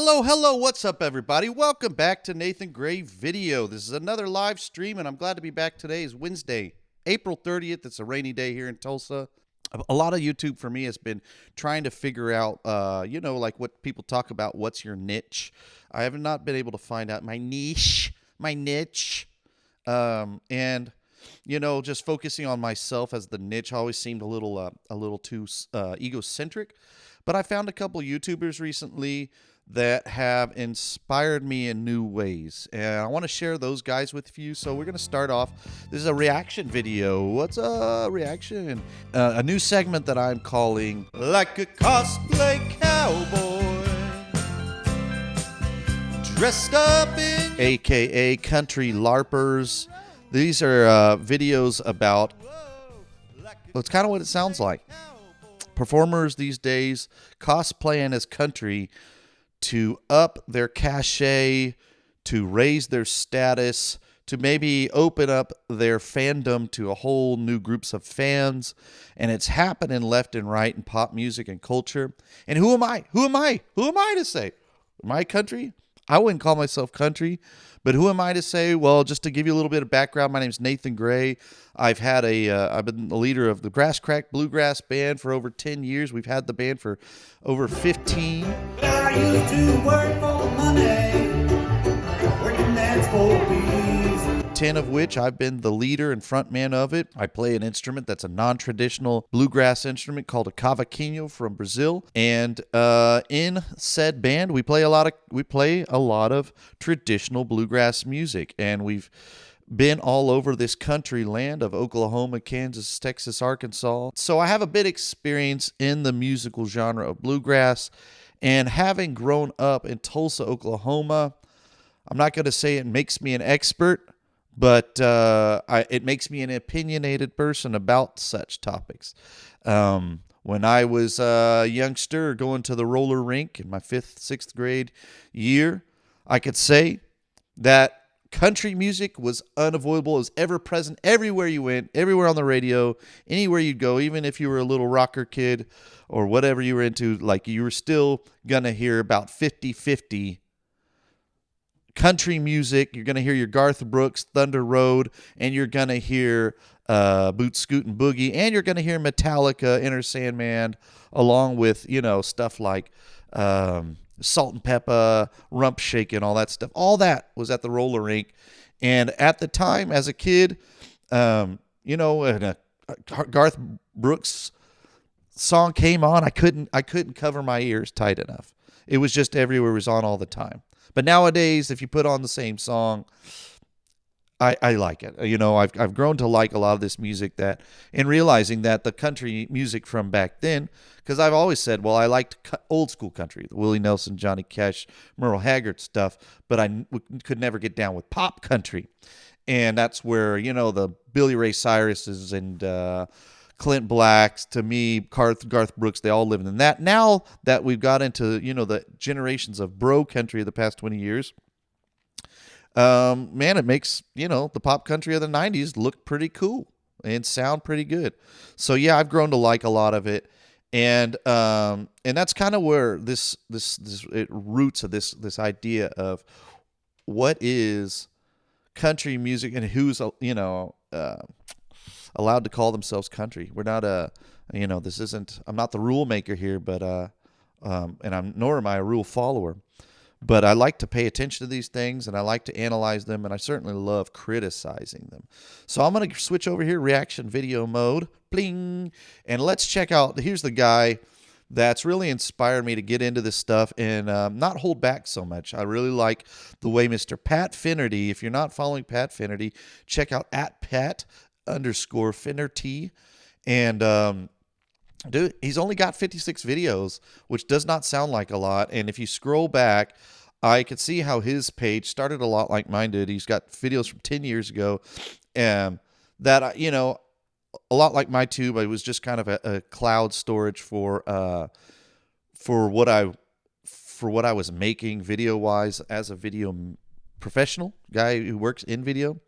Hello, what's up everybody? Welcome back to Nathan Gray Video. This is another live stream and I'm glad to be back. Today is Wednesday, April 30th. It's a rainy day here in Tulsa. A lot of YouTube for me has been trying to figure out, like what people talk about, what's your niche. I have not been able to find out my niche. And just focusing on myself as the niche always seemed a little too egocentric. But I found a couple YouTubers recently that have inspired me in new ways, and I want to share those guys with you. So we're going to start off. This is a reaction video. What's a reaction? A new segment that I'm calling Like a Cosplay Cowboy, dressed up in aka Country LARPers. These are videos about, well, it's kind of what it sounds like. Performers these days cosplaying as country to up their cachet, to raise their status, to maybe open up their fandom to a whole new groups of fans. And it's happening left and right in pop music and culture. And who am I? Who am I to say? Am I country? I wouldn't call myself country, but who am I to say? Well, just to give you a little bit of background, my name is Nathan Gray. I've been the leader of the Grass Crack Bluegrass Band for over 10 years. We've had the band for over 15. I used to work for money, working man's for peace. 10 of which I've been the leader and frontman of it. I play an instrument that's a non-traditional bluegrass instrument called a cavaquinho from Brazil. And in said band, we play a lot of traditional bluegrass music. And we've been all over this country land of Oklahoma, Kansas, Texas, Arkansas. So I have a bit of experience in the musical genre of bluegrass. And having grown up in Tulsa, Oklahoma, I'm not going to say it makes me an expert, but it makes me an opinionated person about such topics. When I was a youngster going to the roller rink in my 5th, 6th grade year, I could say that country music was unavoidable. It was ever present everywhere you went, everywhere on the radio, anywhere you'd go, even if you were a little rocker kid or whatever you were into, like you were still going to hear about 50-50 country music. You're going to hear your Garth Brooks, Thunder Road, and you're going to hear Boot Scootin' Boogie, and you're going to hear Metallica, Enter Sandman, along with, stuff like Salt and Pepper, Rump Shakin', all that stuff. All that was at the roller rink. And at the time, as a kid, and a Garth Brooks song came on, I couldn't cover my ears tight enough. It was just everywhere. It was on all the time. But nowadays, if you put on the same song, I like it. I've grown to like a lot of this music, and realizing that the country music from back then, because I've always said, well, I liked old school country, the Willie Nelson, Johnny Cash, Merle Haggard stuff, but I could never get down with pop country. And that's where, the Billy Ray Cyruses and Clint Blacks, to me, Garth Brooks, they all lived in that. Now that we've got into, the generations of bro country of the past 20 years, it makes, the pop country of the 90s look pretty cool and sound pretty good. So yeah, I've grown to like a lot of it. And that's kind of where this roots of this idea of what is country music and who's, allowed to call themselves country. We're not I'm not the rule maker here, but nor am I a rule follower. But I like to pay attention to these things, and I like to analyze them, and I certainly love criticizing them. So I'm going to switch over here, reaction video mode, bling, and let's check out, here's the guy that's really inspired me to get into this stuff and not hold back so much. I really like the way Mr. Pat Finnerty, if you're not following Pat Finnerty, check out @Pat_Finnerty, and dude, he's only got 56 videos, which does not sound like a lot. And if you scroll back, I could see how his page started a lot like mine did. He's got videos from 10 years ago, that, a lot like my tube. It was just kind of a cloud storage for what I was making video wise as a video professional guy who works in video.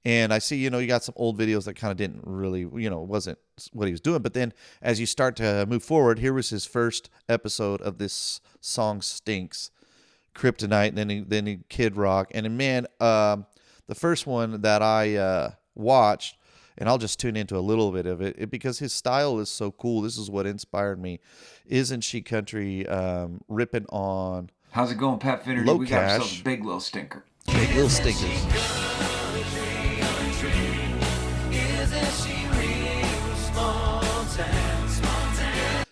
And I see, you got some old videos that kind of didn't really, wasn't what he was doing. But then as you start to move forward, here was his first episode of this song Stinks. Kryptonite, and then he Kid Rock. And then, man, the first one that I watched, and I'll just tune into a little bit of it because his style is so cool. This is what inspired me. Isn't She Country ripping on How's it going, Pat Finnerty? Low We got Cash. ourselves a big little stinker. Big Little Stinkers.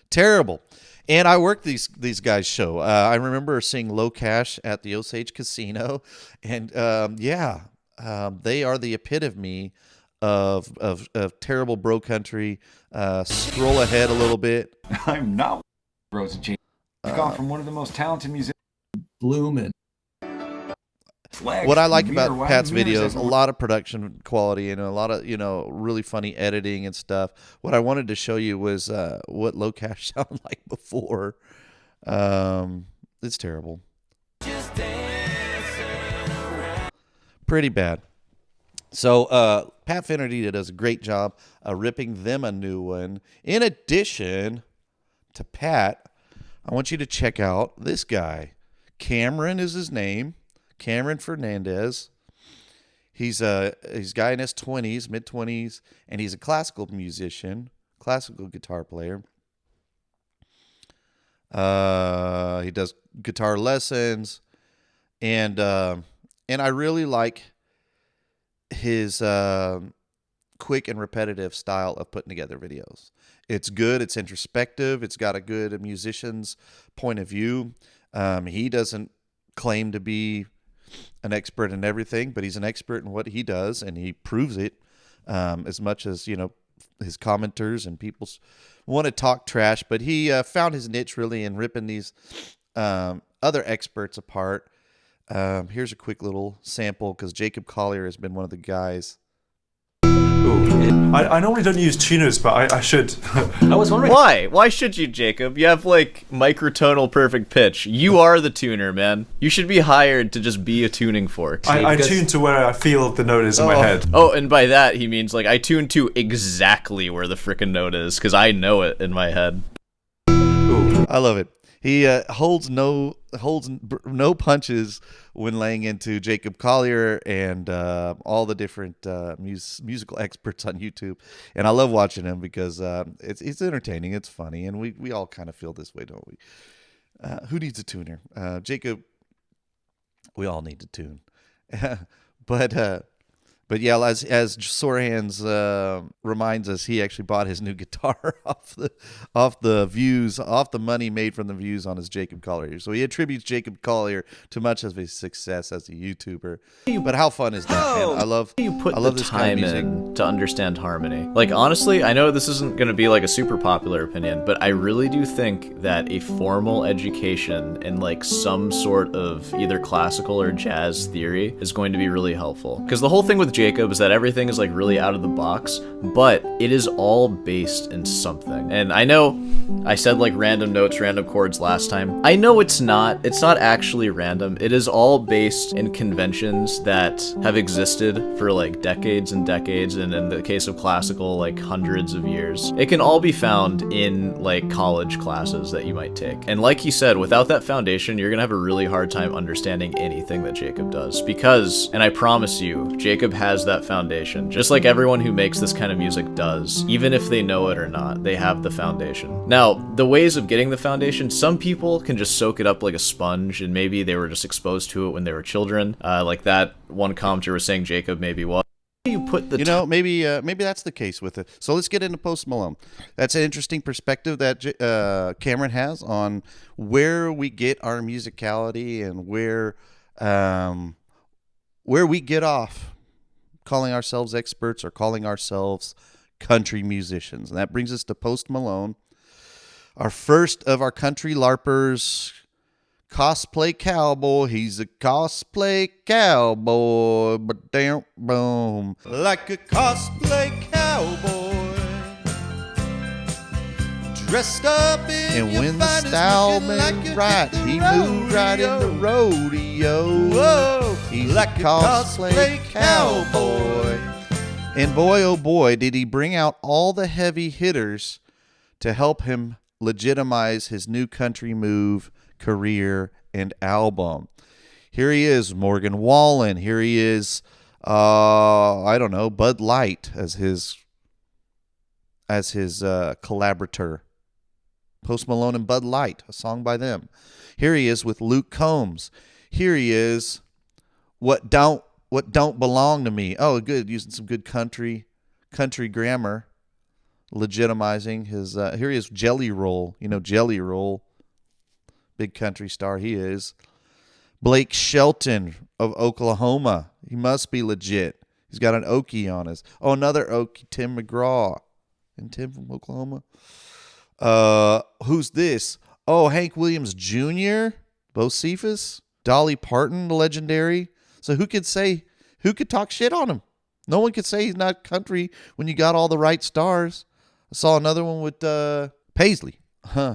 Terrible. And I worked these guys' show. I remember seeing Low Cash at the Osage Casino, and they are the epitome of terrible bro country. Scroll ahead a little bit. I'm not Rosa Jean. I've gone from one of the most talented musicians. Bloomin'. What I like about Pat's videos, a lot of production quality and a lot of, really funny editing and stuff. What I wanted to show you was what Low Cash sounded like before. It's terrible. Pretty bad. So Pat Finnerty does a great job ripping them a new one. In addition to Pat, I want you to check out this guy. Cameron is his name. Cameron Fernandez. He's a guy in his 20s, mid-20s, and he's a classical musician, classical guitar player. He does guitar lessons, and I really like his quick and repetitive style of putting together videos. It's good. It's introspective. It's got a good musician's point of view. He doesn't claim to be an expert in everything, but he's an expert in what he does, and he proves it as much as, his commenters and people want to talk trash. But he found his niche really in ripping these other experts apart. Here's a quick little sample because Jacob Collier has been one of the guys. I normally don't use tuners, but I should. I was wondering why. Why should you, Jacob? You have microtonal perfect pitch. You are the tuner, man. You should be hired to just be a tuning fork. I tune to where I feel the note is in my head. Oh, and by that he means I tune to exactly where the frickin' note is because I know it in my head. Ooh. I love it. He holds no punches when laying into Jacob Collier and all the different musical experts on YouTube. And I love watching him because it's entertaining, it's funny, and we all kind of feel this way, don't we? Who needs a tuner? Jacob, we all need to tune. But yeah, as Sore Hands reminds us, he actually bought his new guitar off the money made from the views on his Jacob Collier. So he attributes Jacob Collier to much of his success as a YouTuber. But how fun is that, man? I love this time in to understand harmony. Honestly, I know this isn't going to be a super popular opinion, but I really do think that a formal education in some sort of either classical or jazz theory is going to be really helpful. Because the whole thing with Jacob is that everything is really out of the box, but it is all based in something. And I know I said random notes, random chords last time. I know it's not actually random. It is all based in conventions that have existed for decades and decades, and in the case of classical, hundreds of years. It can all be found in college classes that you might take. And like he said, without that foundation, you're gonna have a really hard time understanding anything that Jacob does. Because, and I promise you, Jacob has that foundation. Just like everyone who makes this kind of music does. Even if they know it or not, they have the foundation. Now, the ways of getting the foundation, some people can just soak it up like a sponge, and maybe they were just exposed to it when they were children. Like that one commenter was saying Jacob maybe was. You put the maybe that's the case with it. So let's get into Post Malone. That's an interesting perspective that Cameron has on where we get our musicality and where we get off calling ourselves experts or calling ourselves country musicians. And that brings us to Post Malone, our first of our country LARPers, Cosplay Cowboy. He's a cosplay cowboy, but damn boom, like a cosplay cowboy, dressed up in and when the style moved right, he moved right in the rodeo. Whoa, he's like a cosplay cowboy. And boy, oh boy, did he bring out all the heavy hitters to help him legitimize his new country move, career and album. Here he is, Morgan Wallen. Here he is, I don't know, Bud Light as his collaborator. Post Malone and Bud Light, a song by them. Here he is with Luke Combs. Here he is, What Don't Belong to Me. Oh, good, using some good country grammar, legitimizing his. Here he is, Jelly Roll. You know, Jelly Roll, big country star he is. Blake Shelton of Oklahoma. He must be legit. He's got an Okie on his. Oh, another Okie, Tim McGraw. And Tim from Oklahoma. Who's this? Oh, Hank Williams Jr., Bo Cephas, Dolly Parton, the legendary. So who could talk shit on him? No one could say he's not country when you got all the right stars. I saw another one with Paisley.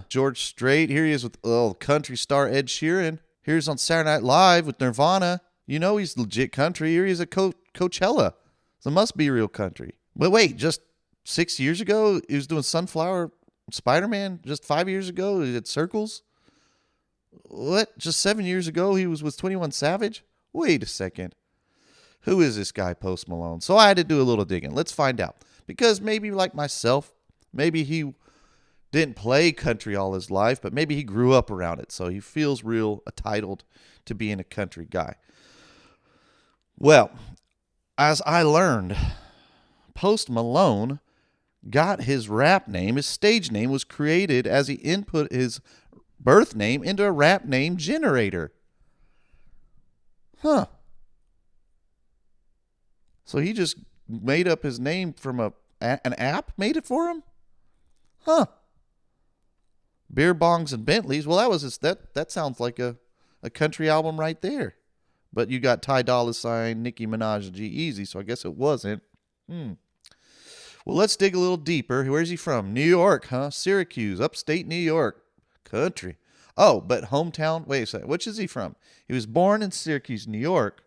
George Strait. Here he is with country star Ed Sheeran. Here's on Saturday Night Live with Nirvana. You know he's legit country. Here he's at Coachella. So it must be real country. But wait, just 6 years ago, he was doing Sunflower Spider-Man. Just 5 years ago, he did Circles. What? Just 7 years ago, he was with 21 Savage? Wait a second. Who is this guy, Post Malone? So I had to do a little digging. Let's find out. Because maybe like myself, maybe he didn't play country all his life, but maybe he grew up around it, so he feels real entitled to being a country guy. Well, as I learned, Post Malone got his rap name, his stage name was created as he input his birth name into a rap name generator. Huh. So he just made up his name from an app made it for him? Huh. Beer bongs and Bentleys. Well, that sounds like a country album right there. But you got Ty Dolla $ign, Nicki Minaj, and G-Eazy, so I guess it wasn't. Well, let's dig a little deeper. Where's he from? New York, huh? Syracuse, upstate New York. Country. Oh, but hometown? Wait a second. Which is he from? He was born in Syracuse, New York,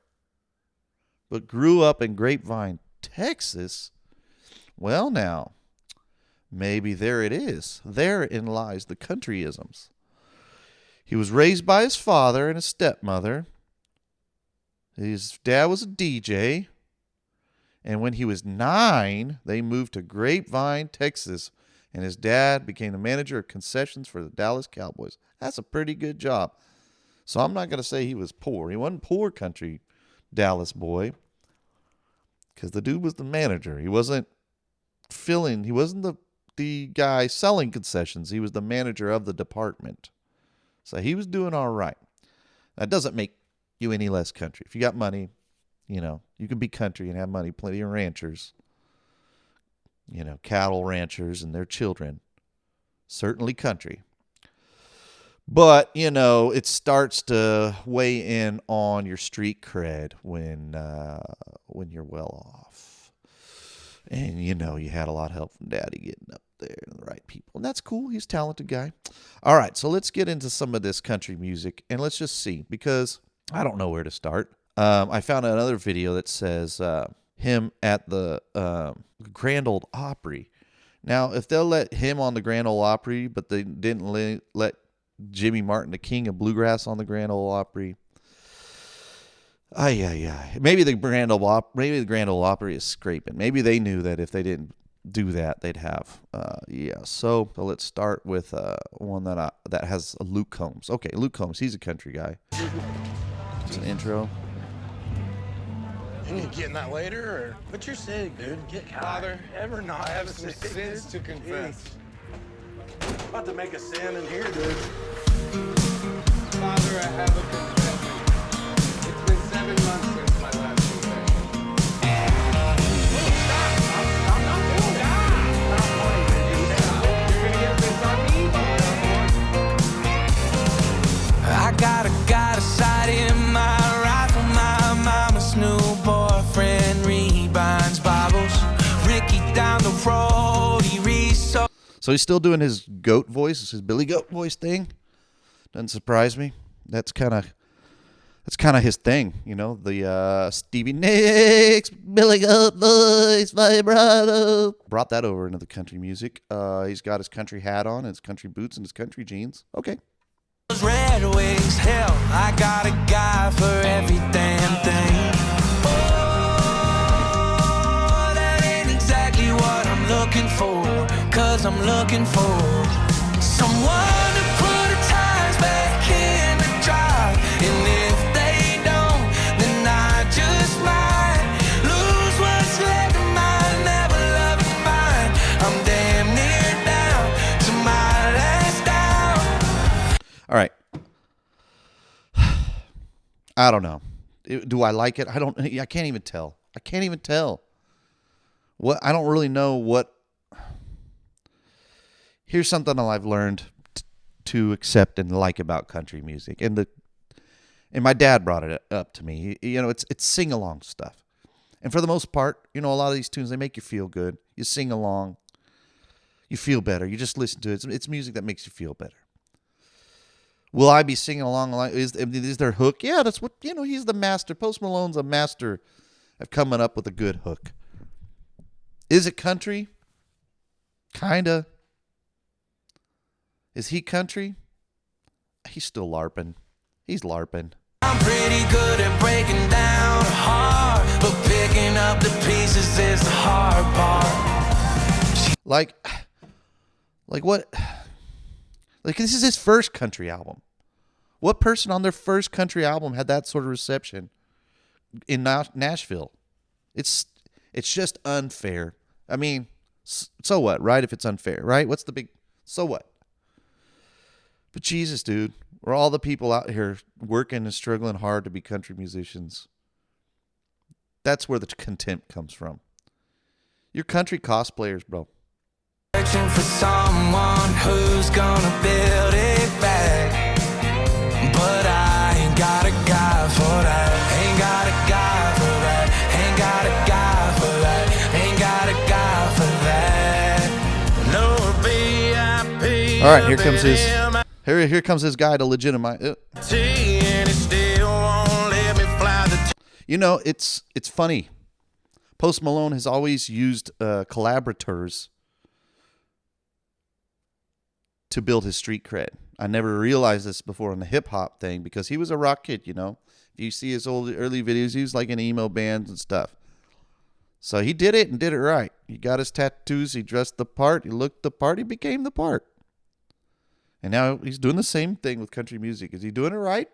but grew up in Grapevine, Texas. Well, now, maybe there it is. Therein lies the countryisms. He was raised by his father and his stepmother. His dad was a DJ. And when he was 9, they moved to Grapevine, Texas. And his dad became the manager of concessions for the Dallas Cowboys. That's a pretty good job. So I'm not going to say he was poor. He wasn't poor country Dallas boy. Because the dude was the manager. He wasn't the guy selling concessions. He was the manager of the department. So he was doing all right. That doesn't make you any less country. If you got money, you know, you can be country and have money. Plenty of ranchers, you know, cattle ranchers and their children. Certainly country. But, you know, it starts to weigh in on your street cred when you're well off. And, you know, you had a lot of help from Daddy getting up there and the right people. And that's cool. He's a talented guy. All right, so let's get into some of this country music. And let's just see, because I don't know where to start. I found another video that says him at the Grand Ole Opry. Now, if they'll let him on the Grand Ole Opry, but they didn't let Jimmy Martin, the king of bluegrass, on the Grand Ole Opry. Maybe the Grand Ole Opry is scraping. Maybe they knew that if they didn't do that, they'd have. So let's start with one that has Luke Combs. Okay, Luke Combs. He's a country guy. It's an intro. You getting that later, or what you're saying, dude? Get Father, ever not have some sins to confess. About to make a sin in here, dude. Father, I have a confession. It's been 7 months since my last confession. Stop. I'm not doing that. Stop pointing. You're gonna get this on me. I got a sight in my rifle. My mama's new boyfriend rebinds Bibles. Ricky down the road, he So he's still doing his goat voice, his Billy Goat voice thing. Doesn't surprise me. That's kind of his thing, you know. The Stevie Nicks Billy Goat voice vibrato brought that over into the country music. He's got his country hat on, his country boots, and his country jeans. Okay. Red sideways. Hell, I got a guy for every damn thing. Oh, that ain't exactly what I'm looking for. 'Cause I'm looking for someone to put the tires back in the drive. And if they don't, then I just might lose what's left of my never loving mind. I'm damn near down to my last down. All right. I don't know. Do I like it? I can't even tell. I can't even tell. I don't really know what. Here's something I've learned to accept and like about country music. And my dad brought it up to me. It's sing-along stuff. And for the most part, a lot of these tunes, they make you feel good. You sing along. You feel better. You just listen to it. It's music that makes you feel better. Will I be singing along? Is there hook? Yeah, that's what, he's the master. Post Malone's a master of coming up with a good hook. Is it country? Kinda. Is he country? He's still LARPing. He's LARPing. I'm pretty good at breaking down a heart, but picking up the pieces is the hard part. Like what? Like, this is his first country album. What person on their first country album had that sort of reception in Nashville? It's just unfair. I mean, so what, right? If it's unfair, right? What's the big, so what? But Jesus, dude, we're all the people out here working and struggling hard to be country musicians. That's where the contempt comes from. You're country cosplayers, bro. Searching for someone who's gonna build it back, but I ain't got a guy for that. Ain't got a guy for that. Ain't got a guy for that. Ain't got a guy for that. No VIP. All right, here comes his. Here comes this guy to legitimize. It's funny. Post Malone has always used collaborators to build his street cred. I never realized this before in the hip hop thing because he was a rock kid, If you see his early videos, he was like in emo bands and stuff. So he did it and did it right. He got his tattoos, he dressed the part, he looked the part, he became the part. And now he's doing the same thing with country music. Is he doing it right?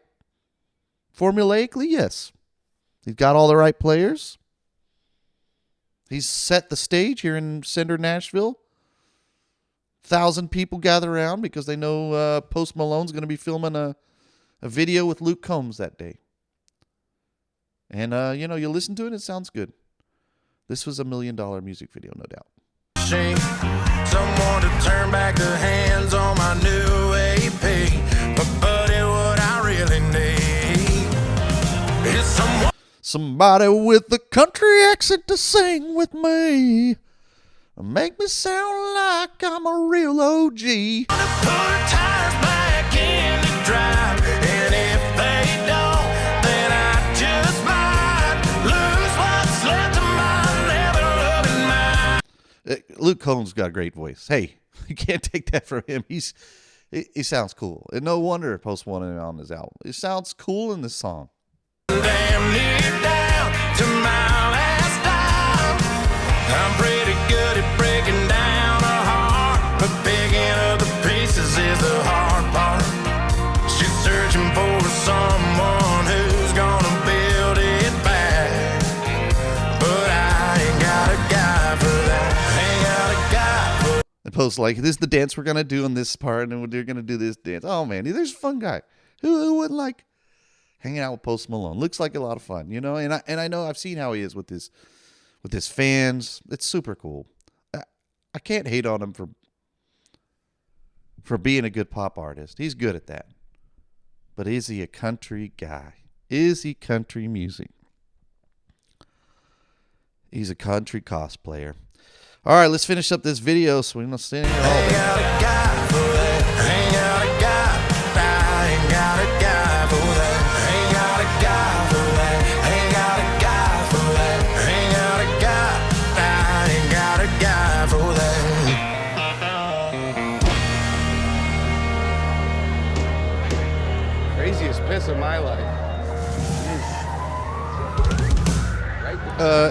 Formulaically, yes. He's got all the right players. He's set the stage here in Cinder, Nashville. 1,000 people gather around because they know Post Malone's going to be filming a video with Luke Combs that day. And, you listen to it, it sounds good. This was $1 million music video, no doubt. Someone to turn back the hands on my new AP. But buddy, what I really need is somebody with a country accent to sing with me. Make me sound like I'm a real OG. to put tires back in the drive. And if they don't, then I just might lose what's left of my never-loving mind. Luke Combs got a great voice. Hey, you can't take that from him. He sounds cool. And no wonder Post wanted him on his album. It sounds cool in this song. Damn near down to my last dime. I'm pretty good at breaking down a heart, but picking up the pieces is the hard part. She's searching for someone who's gonna build it back, but I ain't got a guy for that. Ain't got a guy for And Post like, this is the dance we're going to do on this part, and we're going to do this dance. Oh, man, there's a fun guy. Who wouldn't like hanging out with Post Malone? Looks like a lot of fun, And I know I've seen how he is with his fans. It's super cool. I can't hate on him for being a good pop artist. He's good at that. But is he a country guy? Is he country music? He's a country cosplayer. All right, let's finish up this video so we're not standing here all day. ain't got a guy for that. Ain't got a guy. I ain't got a guy for that. Ain't got a guy for that. Ain't got a guy for that. Ain't got a guy. I ain't got a guy for that. craziest piss of my life.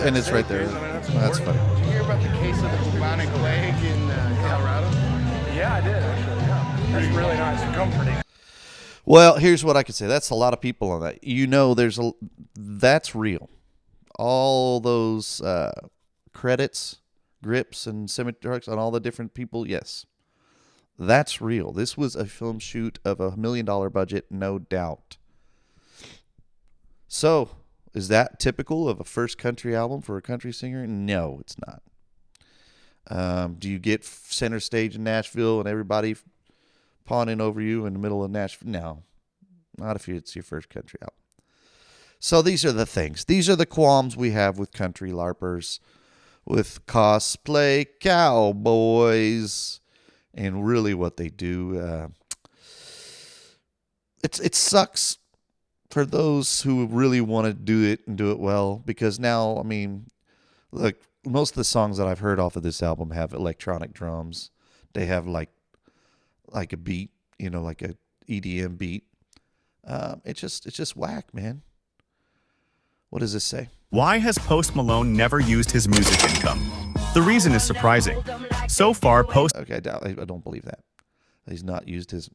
And it's right there. That's funny. Did you hear about the case of the bubonic plague in Colorado? Yeah, I did actually. Yeah, that's really nice and comforting. Well, here's what I could say. That's a lot of people on that. That's real. All those credits, grips, and cemetery trucks on all the different people. Yes, that's real. This was a film shoot of $1 million budget, no doubt. So, is that typical of a first country album for a country singer? No, it's not. Do you get center stage in Nashville and everybody pawning over you in the middle of Nashville? No, not if it's your first country album. So these are the things. These are the qualms we have with country LARPers, with Cosplay Cowboys, and really what they do. It sucks for those who really want to do it and do it well, because now, I mean, look, most of the songs that I've heard off of this album have electronic drums. They have like a beat, like a EDM beat. It's just whack, man. What does this say? Why has Post Malone never used his music income? The reason is surprising. So far, Post... Okay, I don't believe that. He's not used his...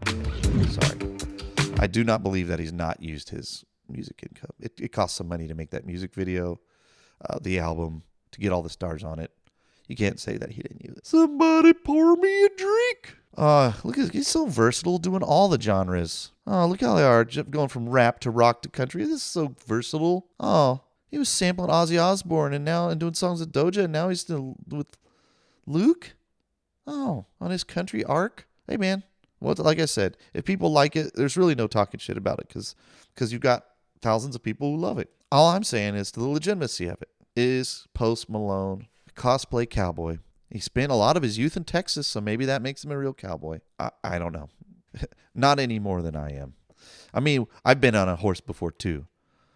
Sorry. I do not believe that he's not used his music income. It costs some money to make that music video, the album, to get all the stars on it. You can't say that he didn't use it. Somebody pour me a drink. Look at he's so versatile, doing all the genres. Oh, look how they are, going from rap to rock to country. This is so versatile. Oh, he was sampling Ozzy Osbourne and doing songs with Doja, and now he's still with Luke. Oh, on his country arc. Hey, man. Well, like I said, if people like it, there's really no talking shit about it because you've got thousands of people who love it. All I'm saying is the legitimacy of it is Post Malone, Cosplay Cowboy. He spent a lot of his youth in Texas, so maybe that makes him a real cowboy. I don't know. Not any more than I am. I mean, I've been on a horse before, too.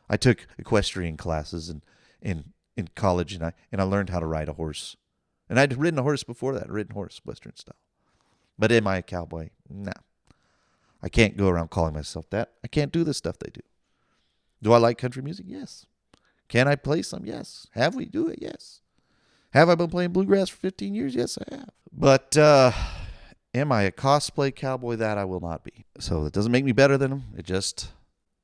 I took equestrian classes in college, and I learned how to ride a horse. And I'd ridden a horse before that, ridden horse, Western style. But am I a cowboy? No. I can't go around calling myself that. I can't do the stuff they do. Do I like country music? Yes. Can I play some? Yes. Have we do it? Yes. Have I been playing bluegrass for 15 years? Yes, I have. But am I a cosplay cowboy? That I will not be. So it doesn't make me better than him. It just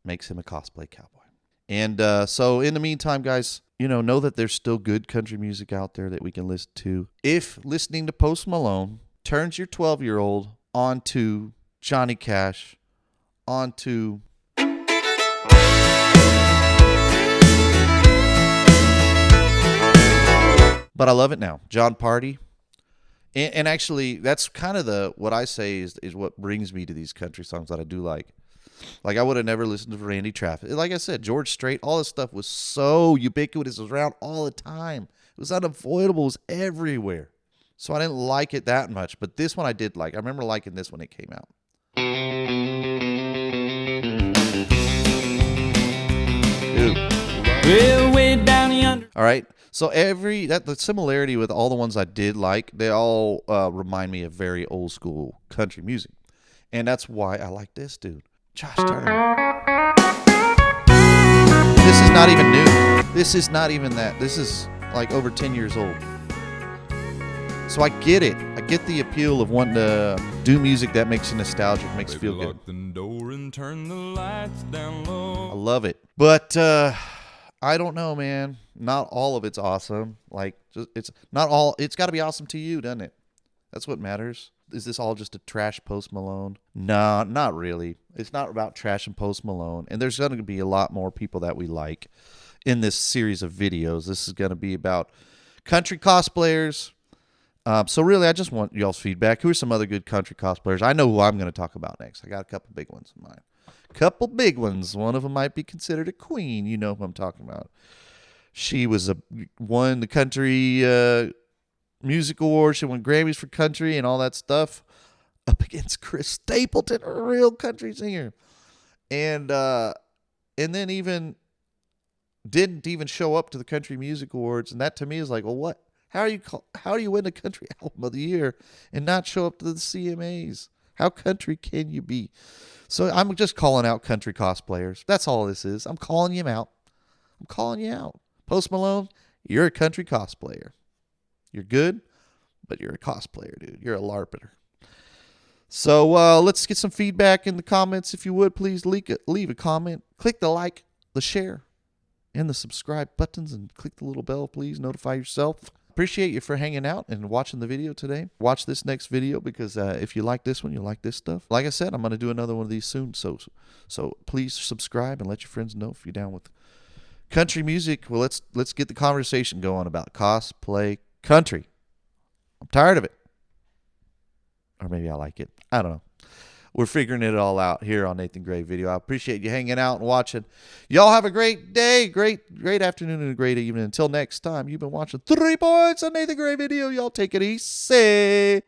makes him a cosplay cowboy. And so in the meantime, guys, know that there's still good country music out there that we can listen to. If listening to Post Malone turns your 12-year-old onto Johnny Cash, onto... But I love it now. John Party. And actually, that's kind of what I say is what brings me to these country songs that I do like. Like, I would have never listened to Randy Travis. Like I said, George Strait, all this stuff was so ubiquitous. It was around all the time. It was unavoidable. It was everywhere. So I didn't like it that much. But this one I did like. I remember liking this when it came out. Dude. Well, way down yonder. All right. So the similarity with all the ones I did like, they all remind me of very old school country music. And that's why I like this dude. Josh Turner. This is not even new. This is not even that. This is like over 10 years old. So I get it. I get the appeal of wanting to do music that makes you nostalgic, makes you feel good. I love it. But I don't know, man. Not all of it's awesome. Like, it's not all. It's got to be awesome to you, doesn't it? That's what matters. Is this all just a trash Post Malone? No, not really. It's not about trash and Post Malone. And there's going to be a lot more people that we like in this series of videos. This is going to be about country cosplayers. So really, I just want y'all's feedback. Who are some other good country cosplayers? I know who I'm going to talk about next. I got a couple big ones in mind. Couple big ones. One of them might be considered a queen. You know who I'm talking about. She won the country music award. She won Grammys for country and all that stuff up against Chris Stapleton, a real country singer. And then even didn't even show up to the country music awards. And that to me is like, well, what? How do you win the country album of the year and not show up to the CMAs? How country can you be? So I'm just calling out country cosplayers. That's all this is. I'm calling you out. I'm calling you out. Post Malone, you're a country cosplayer. You're good, but you're a cosplayer, dude. You're a LARPer. So let's get some feedback in the comments. If you would, please leave a comment. Click the like, the share, and the subscribe buttons, and click the little bell, please. Notify yourself. Appreciate you for hanging out and watching the video today. Watch this next video because if you like this one, you'll like this stuff. Like I said, I'm going to do another one of these soon. So please subscribe and let your friends know if you're down with country music. Well, let's get the conversation going about cosplay country. I'm tired of it. Or maybe I like it. I don't know. We're figuring it all out here on Nathan Gray Video. I appreciate you hanging out and watching. Y'all have a great day, great afternoon, and a great evening. Until next time, you've been watching 3 Points on Nathan Gray Video. Y'all take it easy.